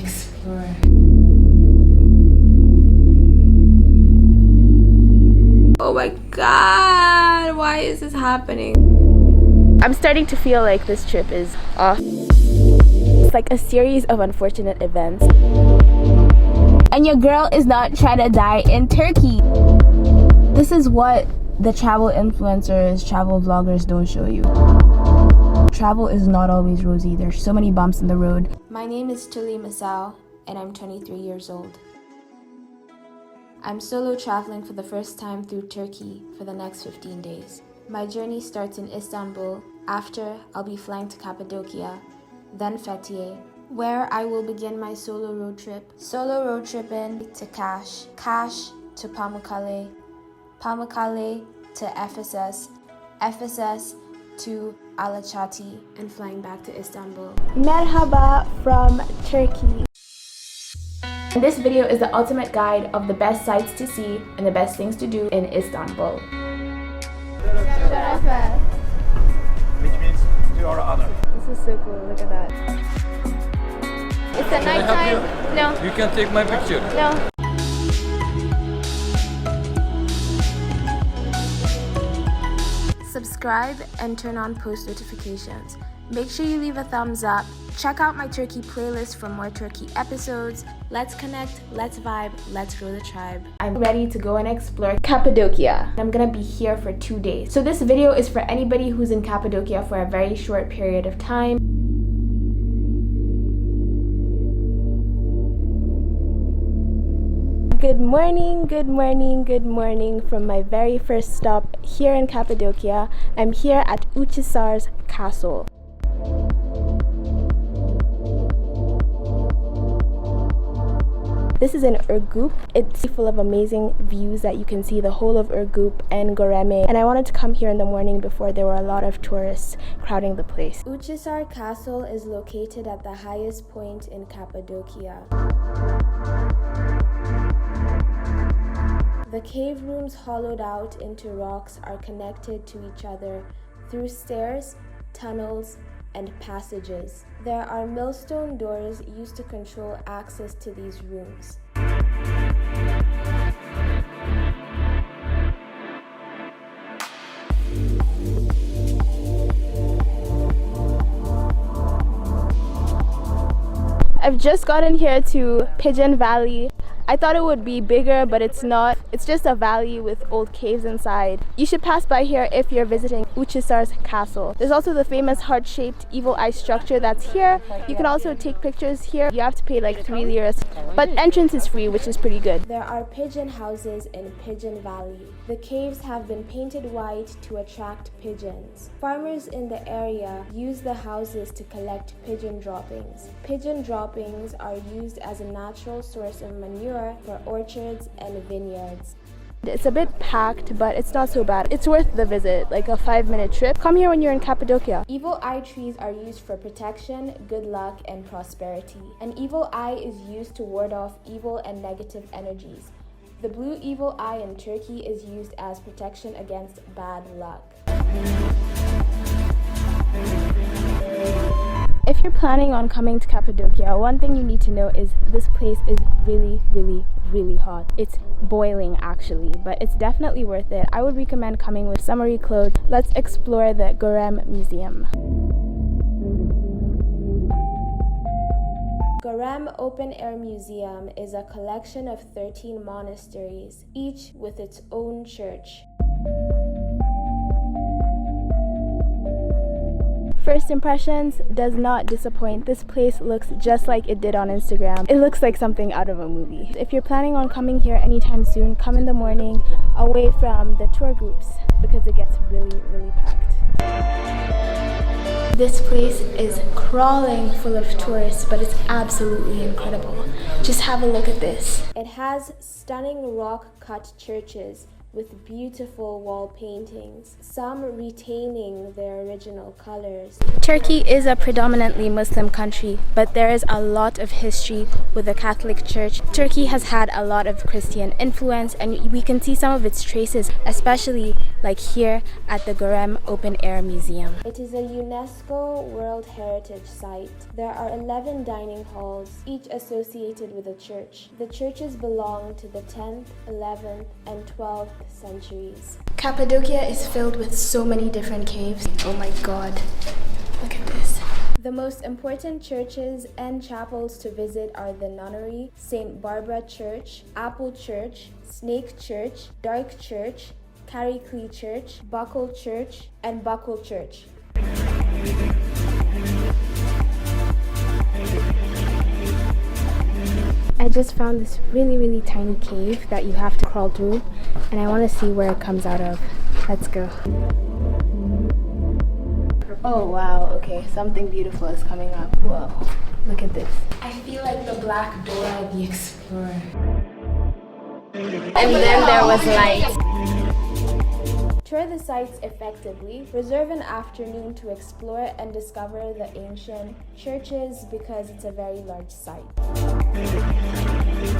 explore. Oh my god, why is this happening? I'm starting to feel like this trip is off. It's like a series of unfortunate events. And your girl is not trying to die in Turkey. This is what the travel influencers, travel vloggers don't show you. Travel is not always rosy. There's so many bumps in the road. My name is Tuli Masao and I'm 23 years old. I'm solo traveling for the first time through Turkey for the next 15 days. My journey starts in Istanbul. After, I'll be flying to Cappadocia, then Fethiye, where I will begin my solo road trip. Solo road tripping to Kaş, Kaş to Pamukkale, Pamukkale to Ephesus, Ephesus to Alaçatı, and flying back to Istanbul. Merhaba from Turkey. This video is the ultimate guide of the best sights to see and the best things to do in Istanbul. Which means to your honor. This is so cool, look at that. It's at night time. No. You can take my picture. No. Subscribe and turn on post notifications. Make sure you leave a thumbs up. Check out my Turkey playlist for more Turkey episodes. Let's connect, let's vibe, let's grow the tribe. I'm ready to go and explore Cappadocia. I'm gonna be here for 2 days. So this video is for anybody who's in Cappadocia for a very short period of time. Good morning, good morning, good morning from my very first stop here in Cappadocia. I'm here at Uchisar Castle. This is in Urgup. It's full of amazing views that you can see the whole of Urgup and Göreme. And I wanted to come here in the morning before there were a lot of tourists crowding the place. Uchisar Castle is located at the highest point in Cappadocia. The cave rooms hollowed out into rocks are connected to each other through stairs, tunnels, and passages. There are millstone doors used to control access to these rooms. I've just gotten here to Pigeon Valley. I thought it would be bigger, but it's not. It's just a valley with old caves inside. You should pass by here if you're visiting Uchisar Castle. There's also the famous heart-shaped evil eye structure that's here. You can also take pictures here. You have to pay like 3 liras, but entrance is free, which is pretty good. There are pigeon houses in Pigeon Valley. The caves have been painted white to attract pigeons. Farmers in the area use the houses to collect pigeon droppings. Pigeon droppings are used as a natural source of manure for orchards and vineyards. It's a bit packed, but it's not so bad. It's worth the visit, like a 5-minute trip. Come here when you're in Cappadocia. Evil eye trees are used for protection, good luck, and prosperity. An evil eye is used to ward off evil and negative energies. The blue evil eye in Turkey is used as protection against bad luck. If you're planning on coming to Cappadocia, one thing you need to know is this place is really, really, really hot. It's boiling actually, but it's definitely worth it. I would recommend coming with summery clothes. Let's explore the Göreme Museum. Göreme Open Air Museum is a collection of 13 monasteries, each with its own church. First impressions does not disappoint. This place looks just like it did on Instagram. It looks like something out of a movie. If you're planning on coming here anytime soon, come in the morning away from the tour groups because it gets really, really packed. This place is crawling full of tourists, but it's absolutely incredible. Just have a look at this. It has stunning rock-cut churches with beautiful wall paintings, some retaining their original colors. Turkey is a predominantly Muslim country, but there is a lot of history with the Catholic Church. Turkey has had a lot of Christian influence, and we can see some of its traces, especially like here at the Gara Open Air Museum. It is a UNESCO World Heritage Site. There are 11 dining halls, each associated with a church. The churches belong to the 10th, 11th, and 12th centuries. Cappadocia is filled with so many different caves. Oh my god, look at this. The most important churches and chapels to visit are the Nunnery, St. Barbara Church, Apple Church, Snake Church, Dark Church, Carrickley Church, Buckle Church, and Buckle Church. I just found this really tiny cave that you have to crawl through, and I want to see where it comes out of. Let's go. Oh wow, okay, something beautiful is coming up. Whoa, look at this. I feel like the Black Dora the Explorer. And then there was light. Tour the sites effectively. Reserve an afternoon to explore and discover the ancient churches because it's a very large site.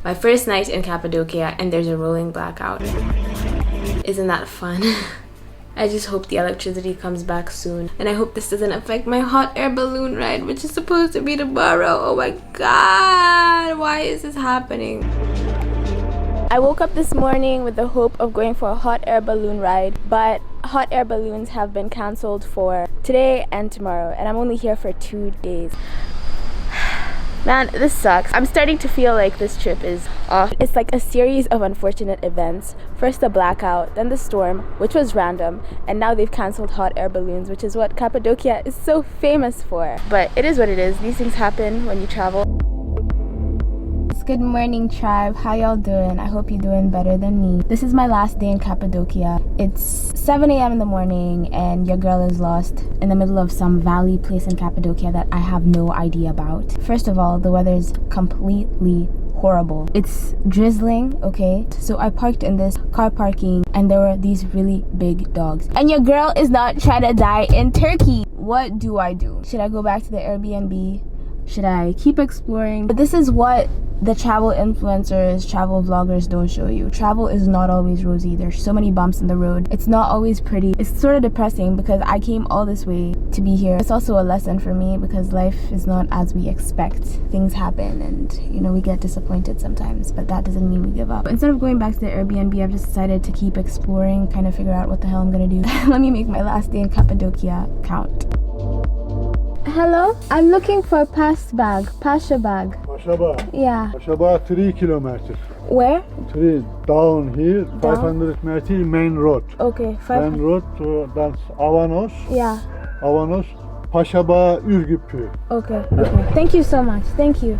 My first night in Cappadocia and there's a rolling blackout. Isn't that fun? I just hope the electricity comes back soon. And I hope this doesn't affect my hot air balloon ride, which is supposed to be tomorrow. Oh my god, why is this happening? I woke up this morning with the hope of going for a hot air balloon ride, but hot air balloons have been cancelled for today and tomorrow, and I'm only here for 2 days. Man, this sucks. I'm starting to feel like this trip is off. It's like a series of unfortunate events. First the blackout, then the storm, which was random, and now they've cancelled hot air balloons, which is what Cappadocia is so famous for. But it is what it is. These things happen when you travel. Good morning, tribe. How y'all doing? I hope you're doing better than me. This is my last day in Cappadocia. It's 7 a.m. in the morning and your girl is lost in the middle of some valley place in Cappadocia that I have no idea about. First of all, the weather is completely horrible. It's drizzling, okay? So I parked in this car parking and there were these really big dogs. And your girl is not trying to die in Turkey. What do I do? Should I go back to the Airbnb? Should I keep exploring? But this is what the travel influencers, travel vloggers don't show you. Travel is not always rosy. There's so many bumps in the road. It's not always pretty. It's sort of depressing because I came all this way to be here. It's also a lesson for me because life is not as we expect. Things happen and, you know, we get disappointed sometimes, but that doesn't mean we give up. But instead of going back to the Airbnb, I've just decided to keep exploring, kind of figure out what the hell I'm gonna do. Let me make my last day in Cappadocia count. Hello? I'm looking for Pashabag. Pashabag. Yeah. Pashabag 3 kilometers. Where? 3 down here, 500 meters main road. Okay, Main road to that's Avanos. Yeah. Avanos, Pashabag Ürgüpü. Okay. Thank you so much. Thank you.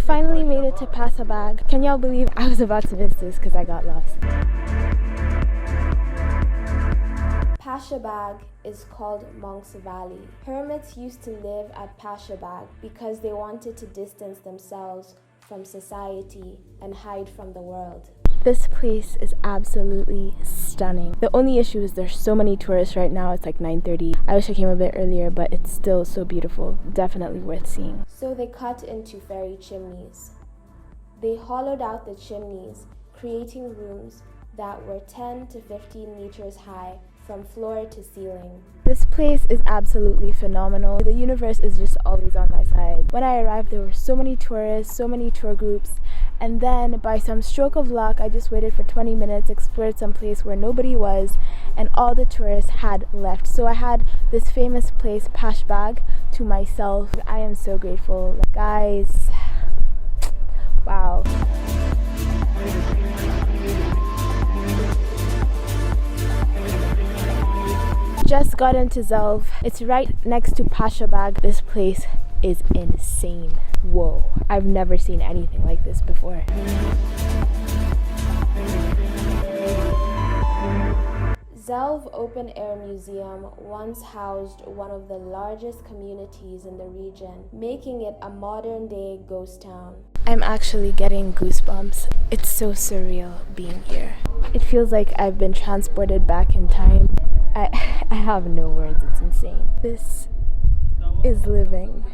Finally made it to Pashabag. Can y'all believe I was about to miss this because I got lost? Pashabag is called Monk's Valley. Hermits used to live at Pashabag because they wanted to distance themselves from society and hide from the world. This place is absolutely stunning. The only issue is there's so many tourists right now. It's like 9:30. I wish I came a bit earlier, but it's still so beautiful. Definitely worth seeing. So they cut into fairy chimneys. They hollowed out the chimneys, creating rooms that were 10 to 15 meters high from floor to ceiling. This place is absolutely phenomenal. The universe is just always on my side. When I arrived, there were so many tourists, so many tour groups, and then by some stroke of luck, I just waited for 20 minutes, explored some place where nobody was, and all the tourists had left. So I had this famous place, Pashabag, to myself. I am so grateful. Like, guys, wow. Just got into Zelv. It's right next to Pashabag. This place is insane. Whoa, I've never seen anything like this before. Zelv Open Air Museum once housed one of the largest communities in the region, making it a modern-day ghost town. I'm actually getting goosebumps. It's so surreal being here. It feels like I've been transported back in time. I have no words, it's insane. This is living.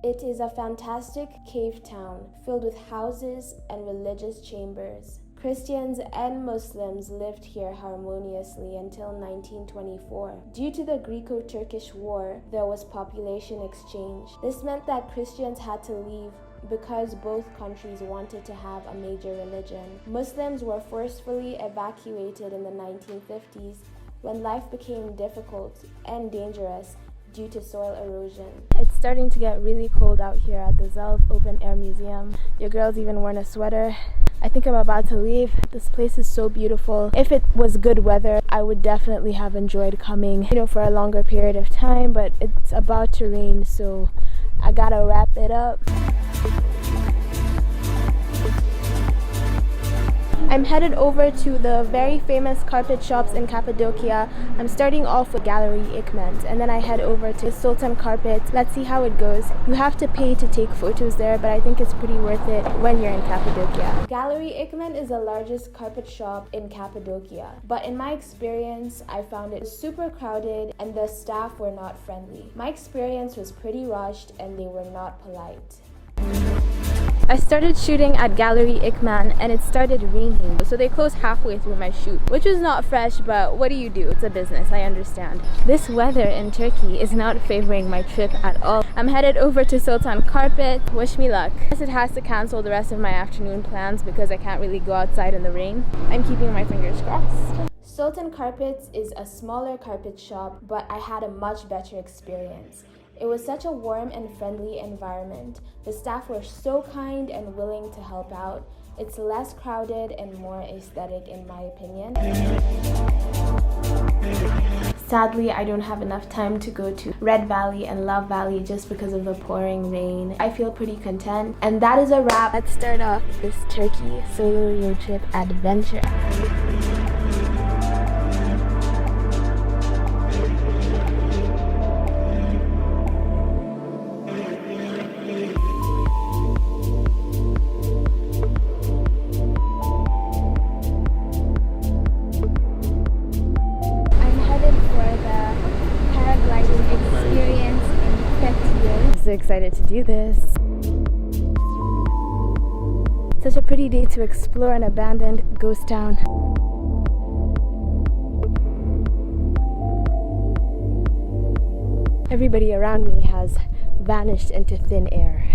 It is a fantastic cave town filled with houses and religious chambers. Christians and Muslims lived here harmoniously until 1924. Due to the Greco-Turkish War, there was population exchange. This meant that Christians had to leave because both countries wanted to have a major religion. Muslims were forcefully evacuated in the 1950s when life became difficult and dangerous due to soil erosion. It's starting to get really cold out here at the Zelv Open Air Museum. Your girl's even wearing a sweater. I think I'm about to leave. This place is so beautiful. If it was good weather, I would definitely have enjoyed coming, for a longer period of time, but it's about to rain, so I gotta wrap it up. I'm headed over to the very famous carpet shops in Cappadocia. I'm starting off with Gallery Ikment, and then I head over to Sultan Carpet. Let's see how it goes. You have to pay to take photos there, but I think it's pretty worth it when you're in Cappadocia. Gallery Ikment is the largest carpet shop in Cappadocia, but in my experience, I found it super crowded and the staff were not friendly. My experience was pretty rushed and they were not polite. I started shooting at Gallery Ikman and it started raining, so they closed halfway through my shoot, which was not fresh, but what do you do? It's a business, I understand. This weather in Turkey is not favoring my trip at all. I'm headed over to Sultan Carpet. Wish me luck. I guess it has to cancel the rest of my afternoon plans because I can't really go outside in the rain. I'm keeping my fingers crossed. Sultan Carpets is a smaller carpet shop, but I had a much better experience. It was such a warm and friendly environment. The staff were so kind and willing to help out. It's less crowded and more aesthetic in my opinion. Sadly, I don't have enough time to go to Red Valley and Love Valley just because of the pouring rain. I feel pretty content. And that is a wrap. Let's start off this Turkey solo road trip adventure. So excited to do this. Such a pretty day to explore an abandoned ghost town. Everybody around me has vanished into thin air.